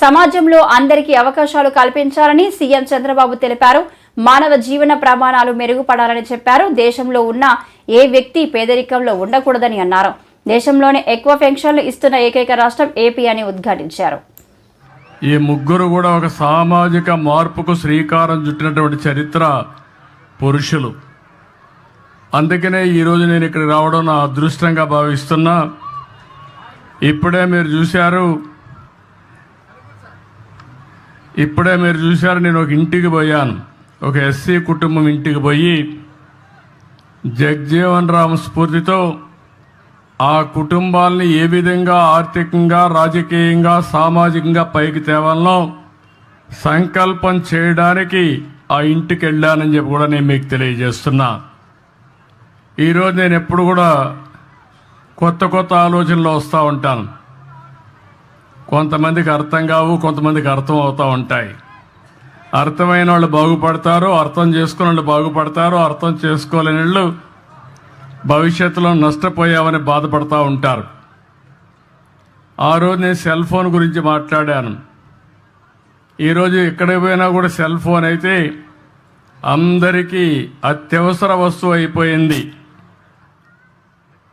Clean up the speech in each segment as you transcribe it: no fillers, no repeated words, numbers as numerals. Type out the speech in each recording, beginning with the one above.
సమాజంలో అందరికీ అవకాశాలు కల్పించాలని సీఎం చంద్రబాబు తెలిపారు. మానవ జీవన ప్రమాణాలు మెరుగుపడాలని చెప్పారు. దేశంలో ఉన్న ఏ వ్యక్తి పేదరికంలో ఉండకూడదని అన్నారు. దేశంలోనే ఎక్కువ పెన్షన్లు ఇస్తున్న ఏకైక రాష్ట్రం ఏపీ అని ఉద్ఘాటించారు. ఈ ముగ్గురు కూడా ఒక సామాజిక మార్పుకు శ్రీకారం చుట్టినటువంటి చరిత్ర పురుషులు. అందుకనే ఈరోజు నేను ఇక్కడికి రావడం నా అదృష్టంగా భావిస్తున్నా. ఇప్పుడే మీరు చూశారు నేను ఒక ఇంటికి పోయాను. ఒక ఎస్సీ కుటుంబం ఇంటికి పోయి జగ్జీవన్ రామ్ స్ఫూర్తితో ఆ కుటుంబాలని ఏ విధంగా ఆర్థికంగా, రాజకీయంగా, సామాజికంగా పైకి తేవాలనో సంకల్పం చేయడానికి ఆ ఇంటికి వెళ్ళానని చెప్పి కూడా నేను మీకు తెలియజేస్తున్నా. ఈరోజు నేను ఎప్పుడు కూడా కొత్త ఆలోచనలు వస్తూ ఉంటాను. కొంతమందికి అర్థం కావు, కొంతమందికి అర్థం అవుతూ ఉంటాయి. అర్థమైన వాళ్ళు బాగుపడతారు, అర్థం చేసుకున్న వాళ్ళు బాగుపడతారు, అర్థం చేసుకోలేని వాళ్ళు భవిష్యత్తులో నష్టపోయామని బాధపడతా ఉంటారు. ఆ రోజు నేను సెల్ ఫోన్ గురించి మాట్లాడాను. ఈరోజు ఎక్కడికి పోయినా కూడా సెల్ ఫోన్ అయితే అందరికీ అత్యవసర వస్తువు అయిపోయింది.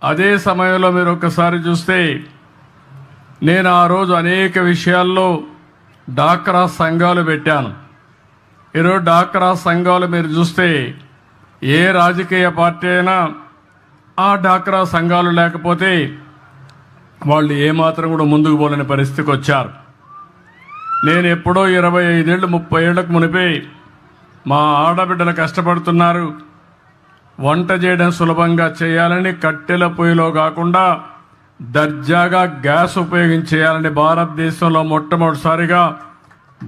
అదే సమయంలో మీరు ఒక్కసారి చూస్తే నేను ఆ రోజు అనేక విషయాల్లో డాక్రా సంఘాలు పెట్టాను. ఈరోజు డాక్రా సంఘాలు మీరు చూస్తే ఏ రాజకీయ పార్టీ అయినా ఆ డాక్రా సంఘాలు లేకపోతే వాళ్ళు ఏమాత్రం కూడా ముందుకు పోలేని పరిస్థితికి వచ్చారు. నేను ఎప్పుడో 25 ఏళ్ళు 30 ఏళ్లకు మునిపే మా ఆడబిడ్డలు కష్టపడుతున్నారు, వంట చేయడం సులభంగా చేయాలని కట్టెల పొయ్యిలో కాకుండా దర్జాగా గ్యాస్ ఉపయోగించేయాలని భారతదేశంలో మొట్టమొదటిసారిగా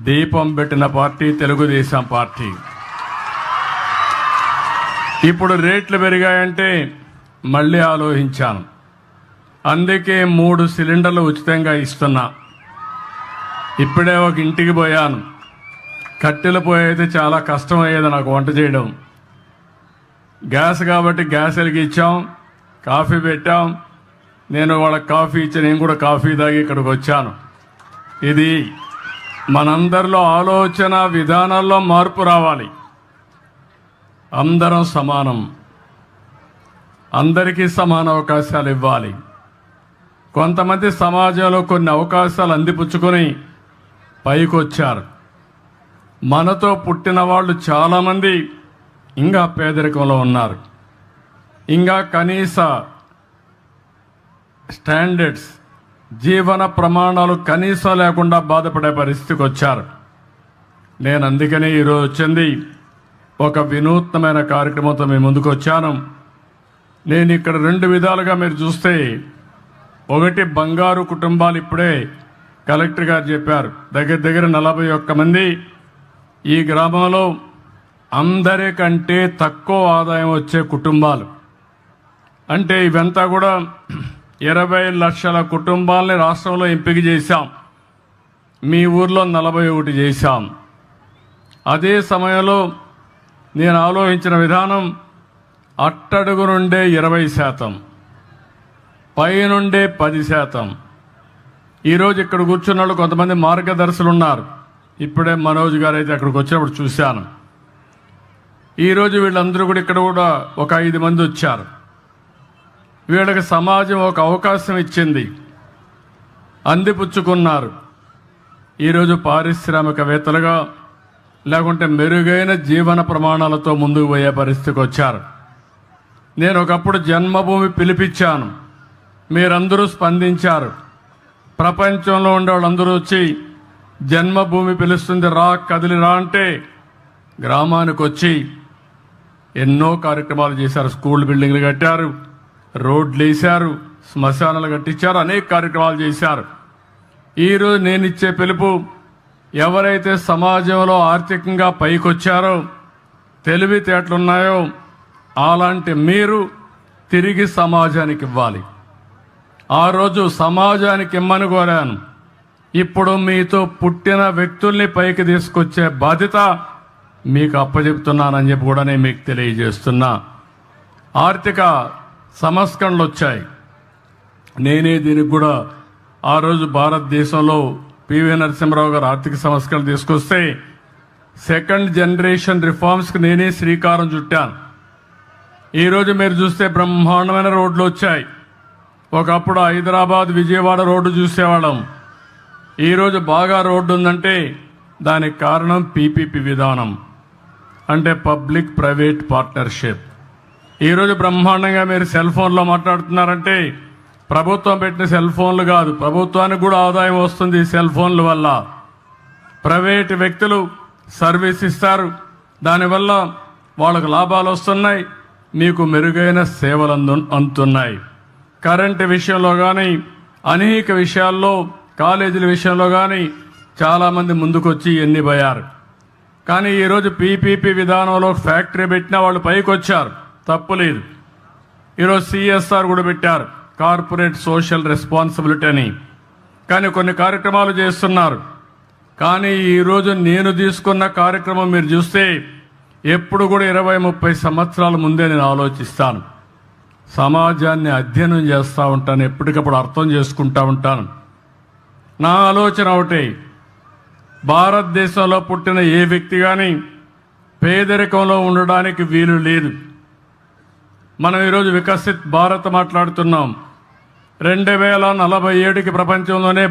దీపం పెట్టిన పార్టీ తెలుగుదేశం పార్టీ. ఇప్పుడు రేట్లు పెరిగాయంటే మళ్ళీ ఆలోచించాను. అందుకే 3 సిలిండర్లు ఉచితంగా ఇస్తున్నా. ఇప్పుడే ఒక ఇంటికి పోయాను. కట్టెల పొయ్యి అయితే చాలా కష్టం అయ్యేది నాకు వంట చేయడం. గ్యాస్ కాబట్టి గ్యాస్ వెలిగించాం, కాఫీ పెట్టాం. నేను వాళ్ళకి కాఫీ ఇచ్చి నేను కూడా కాఫీ తాగి ఇక్కడికి వచ్చాను. ఇది మనందరిలో ఆలోచన విధానాల్లో మార్పు రావాలి. అందరం సమానం, అందరికీ సమాన అవకాశాలు ఇవ్వాలి. కొంతమంది సమాజంలో కొన్ని అవకాశాలు అందిపుచ్చుకొని పైకి వచ్చారు. మనతో పుట్టిన వాళ్ళు చాలామంది ఇంకా పేదరికంలో ఉన్నారు. ఇంకా కనీస స్టాండర్డ్స్, జీవన ప్రమాణాలు కనీసం లేకుండా బాధపడే పరిస్థితికి వచ్చారు. నేను అందుకనే ఈరోజు వచ్చింది ఒక వినూత్నమైన కార్యక్రమంతో మేము ముందుకు వచ్చాను. నేను ఇక్కడ 2 విధాలుగా మీరు చూస్తే, ఒకటి బంగారు కుటుంబాలు. ఇప్పుడే కలెక్టర్ గారు చెప్పారు, దగ్గర 41 మంది ఈ గ్రామంలో అందరికంటే తక్కువ ఆదాయం వచ్చే కుటుంబాలు. అంటే ఇవంతా కూడా 20 లక్షల కుటుంబాలని రాష్ట్రంలో ఎంపిక చేశాం. మీ ఊర్లో 41 చేశాం. అదే సమయంలో నేను ఆలోచించిన విధానం, అట్టడుగు నుండే 20%, పైనుండే 10%. ఈరోజు ఇక్కడ కూర్చున్న వాళ్ళు కొంతమంది మార్గదర్శులు ఉన్నారు. ఇప్పుడే మనోజ్ గారు అయితే అక్కడికి వచ్చినప్పుడు చూశాను. ఈరోజు వీళ్ళందరూ కూడా ఇక్కడ కూడా ఒక 5 మంది వచ్చారు. వీళ్ళకి సమాజం ఒక అవకాశం ఇచ్చింది, అందిపుచ్చుకున్నారు. ఈరోజు పారిశ్రామికవేత్తలుగా లేకుంటే మెరుగైన జీవన ప్రమాణాలతో ముందుకు పోయే పరిస్థితికి వచ్చారు. నేను ఒకప్పుడు జన్మభూమి పిలిపించాను, మీరందరూ స్పందించారు. ప్రపంచంలో ఉండే వాళ్ళందరూ వచ్చి జన్మభూమి పిలుస్తుంది రా, కదిలి రా అంటే గ్రామానికి వచ్చి ఎన్నో కార్యక్రమాలు చేశారు. స్కూల్ బిల్డింగ్లు కట్టారు, రోడ్లు వేశారు, శ్మశానాలు కట్టించారు, అనేక కార్యక్రమాలు చేశారు. ఈరోజు నేను ఇచ్చే పిలుపు, ఎవరైతే సమాజంలో ఆర్థికంగా పైకొచ్చారో, తెలివితేటలున్నాయో అలాంటి మీరు తిరిగి సమాజానికి ఇవ్వాలి. ఆ రోజు సమాజానికి ఇమ్మని కోరాను. ఇప్పుడు మీతో పుట్టిన వ్యక్తుల్ని పైకి తీసుకొచ్చే బాధ్యత మీకు అప్పచెప్తున్నానని చెప్పి కూడా నేను మీకు తెలియజేస్తున్నా. ఆర్థిక సంస్కరణలు వచ్చాయి. నేనే దీనికి కూడా ఆ రోజు భారతదేశంలో పివి నరసింహరావు గారు ఆర్థిక సంస్కరణలు తీసుకొస్తే సెకండ్ జనరేషన్ రిఫార్మ్స్కి నేనే శ్రీకారం చుట్టాను. ఈరోజు మీరు చూస్తే బ్రహ్మాండమైన రోడ్లు వచ్చాయి. ఒకప్పుడు హైదరాబాద్ విజయవాడ రోడ్డు చూసేవాళ్ళం. ఈరోజు బాగా రోడ్డు ఉందంటే దానికి కారణం పీపీపీ విధానం, అంటే పబ్లిక్ ప్రైవేట్ పార్ట్నర్షిప్. ఈరోజు బ్రహ్మాండంగా మీరు సెల్ ఫోన్లో మాట్లాడుతున్నారంటే ప్రభుత్వం పెట్టిన సెల్ ఫోన్లు కాదు, ప్రభుత్వానికి కూడా ఆదాయం వస్తుంది ఈ సెల్ ఫోన్ల వల్ల. ప్రైవేటు వ్యక్తులు సర్వీస్ ఇస్తారు, దానివల్ల వాళ్ళకు లాభాలు వస్తున్నాయి, మీకు మెరుగైన సేవలు అందుతున్నాయి. కరెంటు విషయంలో కానీ అనేక విషయాల్లో కాలేజీల విషయంలో కానీ చాలామంది ముందుకొచ్చి ఎన్నిపోయారు. కానీ ఈరోజు పీపీపీ విధానంలో ఫ్యాక్టరీ పెట్టిన వాళ్ళు పైకి వచ్చారు, తప్పులేదు. ఈరోజు సిఎస్ఆర్ కూడా పెట్టారు, కార్పొరేట్ సోషల్ రెస్పాన్సిబిలిటీ అని. కానీ కొన్ని కార్యక్రమాలు చేస్తున్నారు. కానీ ఈరోజు నేను తీసుకున్న కార్యక్రమం మీరు చూస్తే ఎప్పుడు కూడా 20-30 సంవత్సరాల ముందే నేను ఆలోచిస్తాను. సమాజాన్ని అధ్యయనం చేస్తూ ఉంటాను, ఎప్పటికప్పుడు అర్థం చేసుకుంటూ ఉంటాను. నా ఆలోచన ఒకటే, భారతదేశంలో పుట్టిన ఏ వ్యక్తి కానీ పేదరికంలో ఉండడానికి వీలు లేదు. మనం ఈరోజు వికసిత్ భారత్ మాట్లాడుతున్నాం. 2047కి ప్రపంచంలోనే